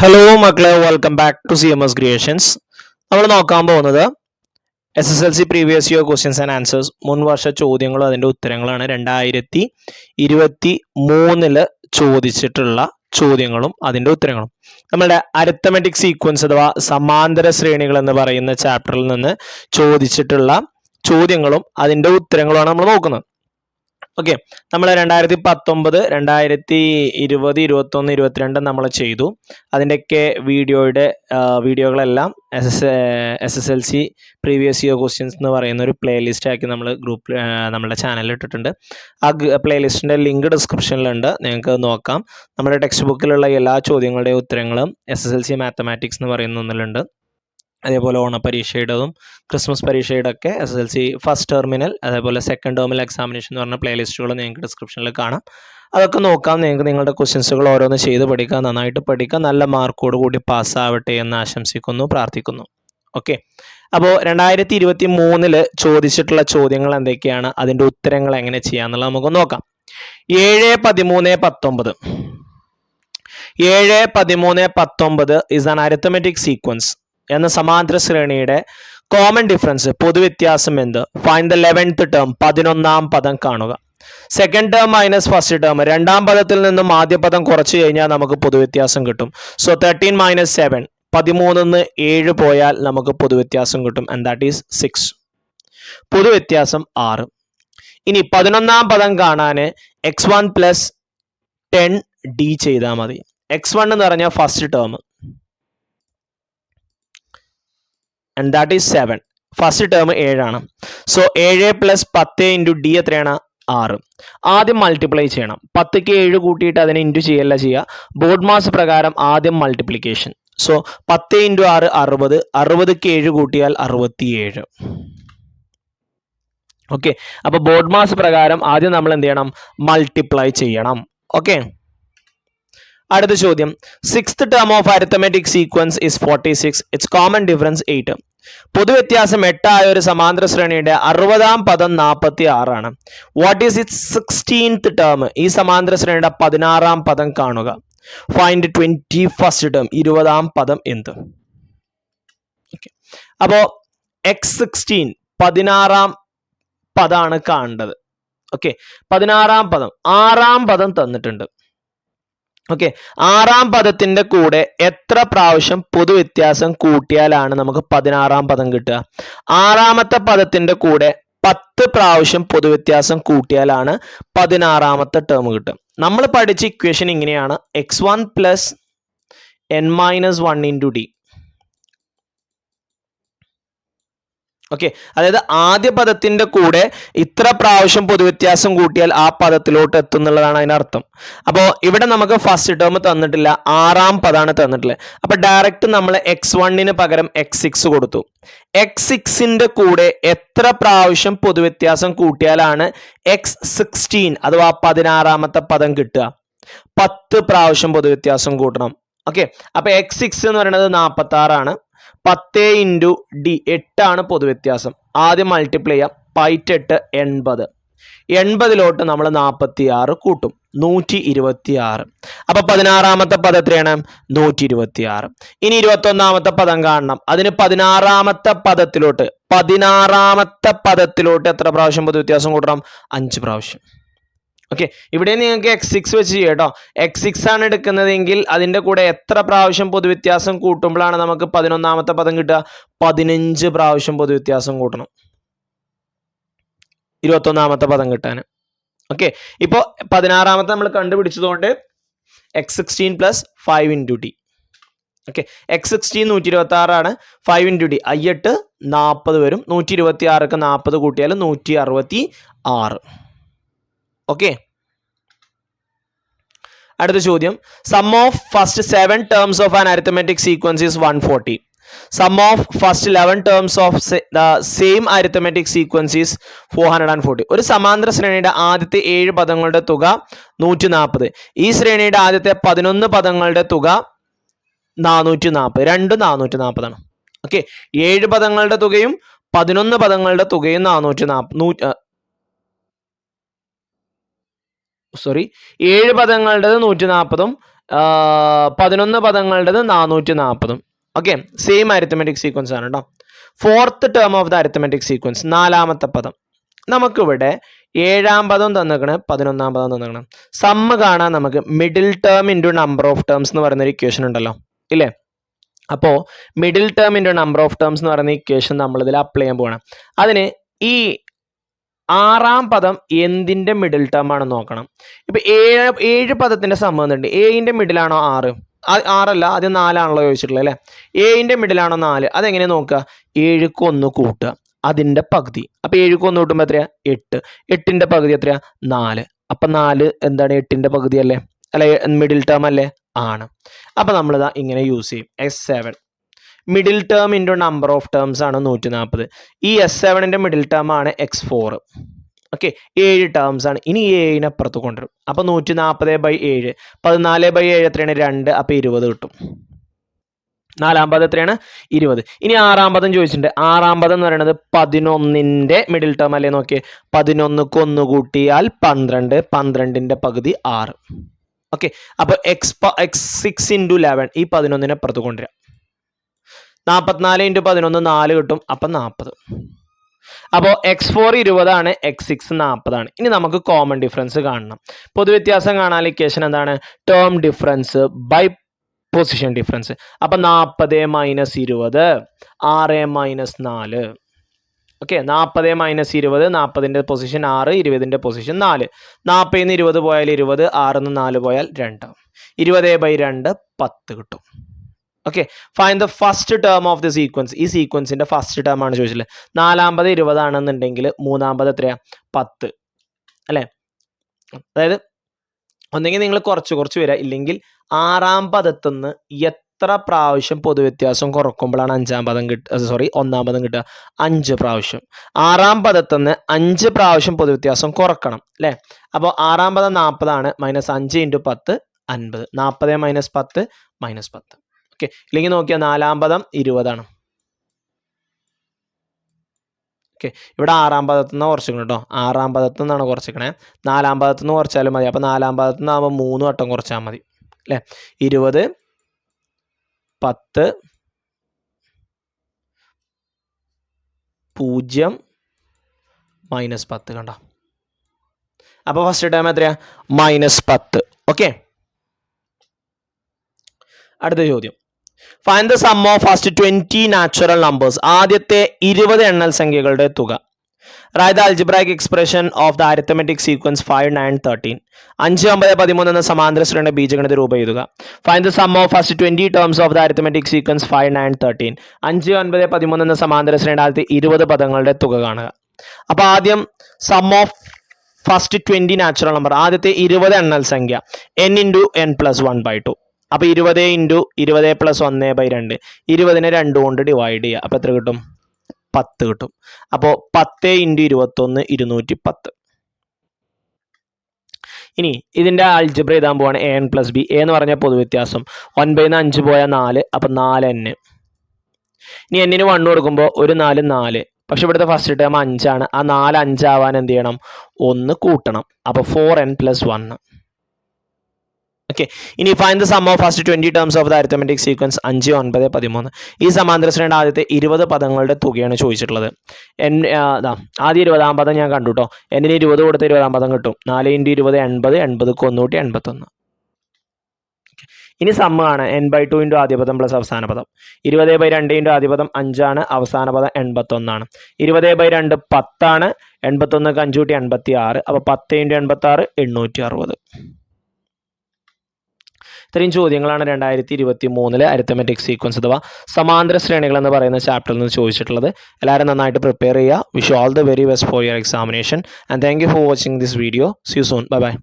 Hello മക്കളെ, welcome back to CMS creations. നമ്മൾ നോക്കാൻ പോകുന്നത് SSLC previous year questions and answers, മുൻ വർഷ ചോദ്യങ്ങളും അതിൻ്റെ ഉത്തരങ്ങളാണ്. 2023 ചോദിച്ചിട്ടുള്ള ചോദ്യങ്ങളും അതിൻ്റെ ഉത്തരങ്ങളും. നമ്മുടെ അരിത്തമെറ്റിക് സീക്വൻസ് അഥവാ സമാന്തര ശ്രേണികൾ എന്ന് പറയുന്ന ചാപ്റ്ററിൽ നിന്ന് ചോദിച്ചിട്ടുള്ള ചോദ്യങ്ങളും അതിൻ്റെ ഉത്തരങ്ങളുമാണ് നമ്മൾ നോക്കുന്നത്. ഓക്കെ, നമ്മൾ 2019, 2020, 21, 22 നമ്മൾ ചെയ്തു. അതിൻ്റെയൊക്കെ വീഡിയോകളെല്ലാം SSLC പ്രീവിയസ് ഇയർ ക്വസ്റ്റ്യൻസ് എന്ന് പറയുന്ന ഒരു പ്ലേലിസ്റ്റ് ആക്കി നമ്മൾ ഗ്രൂപ്പിൽ നമ്മുടെ ചാനലിൽ ഇട്ടിട്ടുണ്ട്. ആ പ്ലേലിസ്റ്റിൻ്റെ ലിങ്ക് ഡിസ്ക്രിപ്ഷനിലുണ്ട്, നിങ്ങൾക്ക് നോക്കാം. നമ്മുടെ ടെക്സ്റ്റ് ബുക്കിലുള്ള എല്ലാ ചോദ്യങ്ങളുടെയും ഉത്തരങ്ങളും SSLC മാത്തമാറ്റിക്സ് എന്ന് പറയുന്ന ഒന്നിലുണ്ട്. അതേപോലെ ഓണപരീക്ഷയുടേതും ക്രിസ്മസ് പരീക്ഷയുടെ ഒക്കെ SSLC ഫസ്റ്റ് ടെർമിനൽ, അതേപോലെ സെക്കൻഡ് ടേർമിനൽ എക്സാമിനേഷൻ എന്ന് പറഞ്ഞ പ്ലേലിസ്റ്റുകൾ നിങ്ങൾക്ക് ഡിസ്ക്രിപ്ഷനിൽ കാണാം. അതൊക്കെ നോക്കാം. നിങ്ങൾക്ക് നിങ്ങളുടെ ക്വസ്റ്റ്യൻസുകൾ ഓരോന്ന് ചെയ്ത് പഠിക്കാം, നന്നായിട്ട് പഠിക്കാം, നല്ല മാർക്കോട് കൂടി പാസ്സാവട്ടെ എന്ന് ആശംസിക്കുന്നു, പ്രാർത്ഥിക്കുന്നു. ഓക്കെ, അപ്പോൾ 2023 ചോദിച്ചിട്ടുള്ള ചോദ്യങ്ങൾ എന്തൊക്കെയാണ്, അതിൻ്റെ ഉത്തരങ്ങൾ എങ്ങനെ ചെയ്യാന്നുള്ളത് നമുക്ക് നോക്കാം. 7, 13, 19 is an arithmetic sequence എന്ന സമാന്തര ശ്രേണിയുടെ കോമൺ ഡിഫറൻസ്, പൊതുവ്യത്യാസം എന്ത്? ഫൈൻഡ് ദ 11th ടേം, 11ാം പദം കാണുക. Second term minus first term, രണ്ടാം പദത്തിൽ നിന്നും ആദ്യ പദം കുറച്ച് കഴിഞ്ഞാൽ നമുക്ക് പൊതുവ്യത്യാസം കിട്ടും. സോ 13 - 7, 13 7 പോയാൽ നമുക്ക് പൊതുവ്യത്യാസം കിട്ടും, ആൻഡ് ദാറ്റ് ഈസ് 6. പൊതുവ്യത്യാസം 6. ഇനി 11ാം പദം കാണാൻ x1 + 10d ചെയ്താൽ മതി. x1 എന്ന് പറഞ്ഞാൽ first term, and that is 7. First term 7 ആണ്. സോ 7 + 10 × d എത്രയാണ്? 6. ആദ്യം മൾട്ടിപ്ലൈ ചെയ്യണം. 10ക്ക് 7 കൂട്ടിയിട്ട് അതിനെ ഇൻറ്റു ചെയ്യല്ല ചെയ്യുക, ബോർഡ് മാസ് പ്രകാരം ആദ്യം മൾട്ടിപ്ലിക്കേഷൻ. സോ 10 × 6 60, 60ക്ക് 7 കൂട്ടിയാൽ 67. ഓക്കെ, അപ്പോൾ ബോർഡ് മാസ് പ്രകാരം ആദ്യം നമ്മൾ എന്ത് ചെയ്യണം? മൾട്ടിപ്ലൈ ചെയ്യണം. ഓക്കെ, അടുത്ത ചോദ്യം. 6th term of arithmetic sequence is 46, it's common difference 8. പൊതുവ്യത്യാസം 8 ആയ ഒരു സമാന്തര ശ്രേണിയുടെ 60ാം പദം 46 ആണ്. What is it's 16th term? ഈ സമാന്തര ശ്രേണിയുടെ 16ാം പദം കാണുക. ഫൈൻഡ് 21st ടേം, 20ാം പദം എന്ത്? ഓക്കെ, അപ്പോ x16 16ാം പദമാണ് കാണേണ്ടത്. ഓക്കെ, 16ാം പദം, 6ാം പദം തന്നിട്ടുണ്ട്. ഓക്കെ, 6ാം പദത്തിന്റെ കൂടെ എത്ര പ്രാവശ്യം പൊതുവ്യത്യാസം കൂട്ടിയാലാണ് നമുക്ക് 16ാം പദം കിട്ടുക? 6ാമത്തെ പദത്തിന്റെ കൂടെ 10 പ്രാവശ്യം പൊതുവ്യത്യാസം കൂട്ടിയാലാണ് 16ാമത്തെ ടേം കിട്ടുക. നമ്മൾ പഠിച്ച ഇക്വേഷൻ ഇങ്ങനെയാണ്: x1 + n - 1 × d. ഓക്കെ, അതായത് ആദ്യ പദത്തിന്റെ കൂടെ ഇത്ര പ്രാവശ്യം പൊതുവ്യത്യാസം കൂട്ടിയാൽ ആ പദത്തിലോട്ട് എത്തുന്നുള്ളതാണ് അതിനർത്ഥം. അപ്പോൾ ഇവിടെ നമുക്ക് ഫസ്റ്റ് ടേം തന്നിട്ടില്ല, 6ാം പദമാണ് തന്നിട്ടുള്ളത്. അപ്പൊ ഡയറക്റ്റ് നമ്മൾ x1 പകരം x6 കൊടുത്തു. x6ന്റെ കൂടെ എത്ര പ്രാവശ്യം പൊതുവ്യത്യാസം കൂട്ടിയാലാണ് x16 അഥവാ 16ാമത്തെ പദം കിട്ടുക? 10 പ്രാവശ്യം പൊതുവ്യത്യാസം കൂട്ടണം. ഓക്കെ, അപ്പൊ x6 എന്ന് പറയുന്നത് 46 ആണ്. 10 × d 8 ആണ് പൊതുവ്യത്യാസം. ആദ്യം മൾട്ടിപ്ലൈ ചെയ്യാം. 8 80. 80ലോട്ട് നമ്മൾ 46 കൂട്ടും, 126. അപ്പൊ 16ാമത്തെ പദം എത്രയാണ്? 126. ഇനി 21ാമത്തെ പദം കാണണം. അതിന് 16ാമത്തെ പദത്തിലോട്ട് എത്ര പ്രാവശ്യം പൊതുവ്യത്യാസം കൂട്ടണം? 5 പ്രാവശ്യം. ഓക്കെ, ഇവിടെ നിങ്ങൾക്ക് x6 വെച്ച് ചെയ്യാം കേട്ടോ. x6 ആണ് എടുക്കുന്നതെങ്കിൽ അതിൻ്റെ കൂടെ എത്ര പ്രാവശ്യം പൊതുവ്യത്യാസം കൂട്ടുമ്പോഴാണ് നമുക്ക് 11ാമത്തെ പദം കിട്ടുക? 15 പ്രാവശ്യം പൊതുവ്യത്യാസം കൂട്ടണം 21ാമത്തെ പദം കിട്ടാൻ. ഓക്കെ, ഇപ്പോൾ 16ാമത്തെ നമ്മൾ കണ്ടുപിടിച്ചതുകൊണ്ട് x16 + 5 × d. ഓക്കെ, x16 126 ആണ്. 5 × d 8 40 വരും. 126ക്ക് 40 കൂട്ടിയാൽ 166. ഓക്കെ, അടുത്ത ചോദ്യം. Sum of first 7 terms of an arithmetic sequence is 140. Sum of first 11 terms of the same arithmetic sequence is 440. ഒരു സമാന്തര ശ്രേണിയുടെ ആദ്യത്തെ 7 പദങ്ങളുടെ തുക 140. ഈ ശ്രേണിയുടെ ആദ്യത്തെ 11 പദങ്ങളുടെ തുക 440. രണ്ടും 440 ആണ്. ഓക്കെ, 7 പദങ്ങളുടെ തുകയും 11 പദങ്ങളുടെ തുകയും 440. 7 പദങ്ങളുടേത് 140ഉം 11 പദങ്ങളുടേത് 440. ഓക്കെ, സെയിം അരിത്തമെറ്റിക് സീക്വൻസ് ആണ് കേട്ടോ. Fourth term of the arithmetic sequence, 4ാമത്തെ പദം. നമുക്കിവിടെ 7ാം പദം തന്നിക്കണ്, 11ാം പദം തന്നിക്കണം. സമ്മ് കാണാൻ നമുക്ക് middle term into number of terms എന്ന് പറയുന്ന ഒരു ഇക്വേഷൻ ഉണ്ടല്ലോ ഇല്ലേ. അപ്പോൾ middle term into number of terms എന്ന് പറയുന്ന ഇക്വേഷൻ നമ്മളിതിൽ അപ്ലൈ ചെയ്യാൻ പോകണം. അതിന് ഈ 6ാം പദം എന്തിൻ്റെ മിഡിൽ ടേം ആണെന്ന് നോക്കണം. ഇപ്പം 7 പദത്തിൻ്റെ സമ്മ് വന്നിട്ടുണ്ട്. എയുടെ മിഡിലാണോ 6? 6 അല്ല, അത് 4 ആണല്ലോ ചോദിച്ചിട്ടുള്ളത് അല്ലേ. എയുടെ മിഡിലാണോ 4? അതെങ്ങനെ നോക്കുക? 7ക്ക് 1 കൂട്ടുക, അതിൻ്റെ പകുതി. അപ്പം 7ക്ക് 1 കൂട്ടുമ്പോൾ എത്രയാ? 8. 8ൻ്റെ പകുതി എത്രയാ? 4. അപ്പം 4 എന്താണ്? 8ൻ്റെ പകുതി അല്ലേ, അല്ലെ മിഡിൽ ടേം അല്ലേ? ആണ്. അപ്പം നമ്മളിതാ ഇങ്ങനെ യൂസ് ചെയ്യും. S7 middle term into number of terms ആണ് 140. ഈ S7ൻ്റെ മിഡിൽ ടേം ആണ് X4. ഓക്കെ, 7 ടേംസ് ആണ്. ഇനി 7നെ അപ്പുറത്ത് കൊണ്ടുവരും. അപ്പോൾ 140/7, 14/7 എത്രയാണ്? 2. അപ്പോൾ 20 കിട്ടും. 4ാം പദം എത്രയാണ്? 20. ഇനി 6ാം പദം ചോദിച്ചിട്ടുണ്ട്. 6ാം പദം എന്ന് പറയുന്നത് 11ൻ്റെ മിഡിൽ ടേം അല്ലേ. നോക്കിയേ, 11ക്ക് 1 കൂട്ടിയാൽ 12, 12ൻ്റെ പകുതി 6. ഓക്കെ, അപ്പോൾ X6 × 11, ഈ 11നെ അപ്പുറത്ത് കൊണ്ടുവരാം. 44 × 11 4 കിട്ടും. അപ്പം 40. അപ്പോൾ X4 20 ആണ്, X6 40 ആണ്. ഇനി നമുക്ക് കോമൺ ഡിഫറൻസ് കാണണം. പൊതുവ്യത്യാസം കാണാൻ ഇക്വേഷൻ എന്താണ്? Term difference by position difference. അപ്പം 40 - 20 6 - 4. ഓക്കെ, 40 - 20, 40ൻ്റെ പൊസിഷൻ 6, 20ൻ്റെ പൊസിഷൻ 4. 40 നിന്ന് 20 പോയാൽ 20, 6 നിന്ന് 4 പോയാൽ 2. 20/2 10 കിട്ടും. Okay, find the first term of the sequence. ഈ സീക്വൻസിന്റെ ഫസ്റ്റ് ടേം ആണ് ചോദിച്ചിട്ടുള്ളത്. 4ാം പദം 20 ആണെന്നുണ്ടെങ്കിൽ 3ാം പദം എത്രയാ? 10 അല്ലേ. അതായത് ഒന്നെങ്കിൽ നിങ്ങൾ കുറച്ച് വരിക, ഇല്ലെങ്കിൽ 6ാം പദത്തുനിന്ന് എത്ര പ്രാവശ്യം പൊതുവ്യത്യാസം കുറക്കുമ്പോഴാണ് 5ാം പദം കിട്ടുക, 1ാം പദം കിട്ടുക? 5 പ്രാവശ്യം. 6ാം പദത്തുനിന്ന് 5 പ്രാവശ്യം പൊതുവ്യത്യാസം കുറക്കണം അല്ലേ. അപ്പോൾ 6ാം പദം 40 ആണ്, -5 × 10 50. 40 - 10 -10. ഓക്കെ, ഇല്ലെങ്കിൽ നോക്കിയാൽ 4ാം പദം 20 ആണ്. ഓക്കെ, ഇവിടെ 6ാം പദത്തു നിന്ന് കുറച്ചിക്കണം കേട്ടോ. 6ാം പദത്തു നിന്നാണ് കുറച്ചിക്കണേ. 4ാം പദത്തു നിന്ന് കുറച്ചാലും മതി. അപ്പോൾ 4ാം പദത്തു നിന്നാകുമ്പോൾ 3 വട്ടം കുറച്ചാൽ മതി അല്ലേ. 20 10 0 -10 കണ്ടോ. അപ്പോൾ ഫസ്റ്റ് ടൈം എത്രയാ? -10. ഓക്കെ, അടുത്ത ചോദ്യം. Find the sum of first 20 natural numbers. ആദ്യത്തെ 20 എണ്ണൽ സംഖ്യകളുടെ തുക. Write the algebraic expression of the arithmetic sequence 5 9 13. 5 9 13 എന്ന സമാന്തര ശ്രേണിയുടെ ബീജഗണിത രൂപം എഴുതുക. Find the sum of first 20 terms of the arithmetic sequence 5 9 13. 5 9 13 എന്ന സമാന്തര ശ്രേണിയുടെ ആദ്യത്തെ 20 പദങ്ങളുടെ തുക കാണുക. അപ്പോൾ ആദ്യം sum of first 20 natural number, ആദ്യത്തെ 20 എണ്ണൽ സംഖ്യ n × n + 1/2. അപ്പോൾ 20 × 20 + 1/2. 20നെ 2 കൊണ്ട് ഡിവൈഡ് ചെയ്യുക. അപ്പോൾ എത്ര കിട്ടും? 10 കിട്ടും. അപ്പോൾ 10 × 21 210. ഇനി ഇതിൻ്റെ അൽജിബ്ര എഴുതാൻ പോവാണ്. an + b. a എന്ന് പറഞ്ഞാൽ പൊതുവ്യത്യാസം. 9 നിന്ന് 5 പോയാൽ 4, അപ്പോൾ 4n. ഇനി n ന് 1 കൊടുക്കുമ്പോൾ ഒരു 4 4. പക്ഷെ ഇവിടുത്തെ ഫസ്റ്റ് ടേം 5 ആണ്. ആ 4 5 ആവാൻ എന്ത് ചെയ്യണം? 1 കൂട്ടണം. അപ്പോൾ 4n + 1. ഓക്കെ, ഇനി find the sum of first 20 terms of the arithmetic sequence 5 9 13. ഈ സമാന്തര ശ്രേണിയുടെ ആദ്യത്തെ 20 പദങ്ങളുടെ തുകയാണ് ചോദിച്ചിട്ടുള്ളത്. ആദ്യം 20ാം പദം ഞാൻ കണ്ടു കേട്ടോ. എന്നിന് 20 കൊടുത്ത 20ാം പദം കിട്ടും. 4 × 20 80, 80ക്ക് 1 കൂട്ടി 81. ഇനി സമ്മ് ആണ്. n/2 × ആദ്യ പദം പ്ലസ് അവസാന പദം. 20/2 × ആദ്യ പദം 5 ആണ്, അവസാന പദം 81 ആണ്. 20/2 10 ആണ്, 81ക്ക് 5 കൂട്ടി 86. അപ്പോൾ 10 × 86 860. ഇത്രയും ചോദ്യങ്ങളാണ് 2023 അരിത്തമെറ്റിക് സീക്വൻസ് അഥവാ സമാന്തര ശ്രേണികൾ എന്ന് പറയുന്ന ചാപ്റ്ററിൽ നിന്ന് ചോദിച്ചിട്ടുള്ളത്. എല്ലാവരും നന്നായിട്ട് പ്രിപ്പയർ ചെയ്യുക. Wish you all the very best for your examination and thank you for watching this video. See you soon. Bye by.